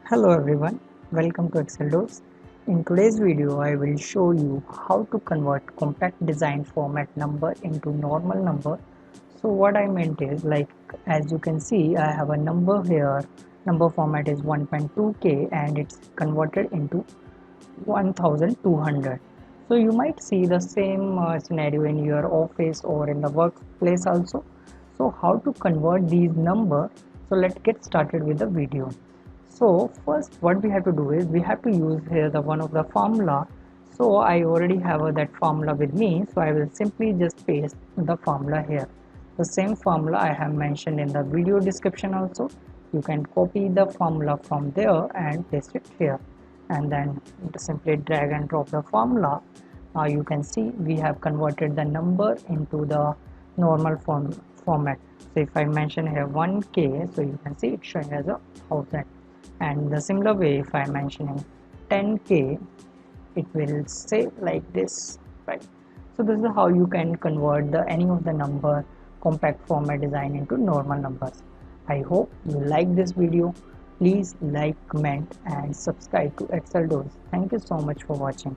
Hello everyone, welcome to Excel Doors. In today's video, I will show you how to convert compact design format number into normal number. So what I meant is, like, as you can see, I have a number here. Number format is 1.2k and it's converted into 1200. So you might see the same scenario in your office or in the workplace also. So how to convert these number? So let's get started with the video. So first what we have to do is we have to use here the one of the formula. So I already have that formula with me, so I will simply just paste the formula here. The same formula I have mentioned in the video description also. You can copy the formula from there and paste it here, and then simply drag and drop the formula. Now you can see we have converted the number into the normal format. So if I mention here 1k, so you can see it's showing as a 1000, and the similar way if I'm mentioning 10k, it will say like this, right? So this is how you can convert any of the number compact format design into normal numbers. I hope you like this video. Please like, comment and subscribe to Excel Doors. Thank you so much for watching.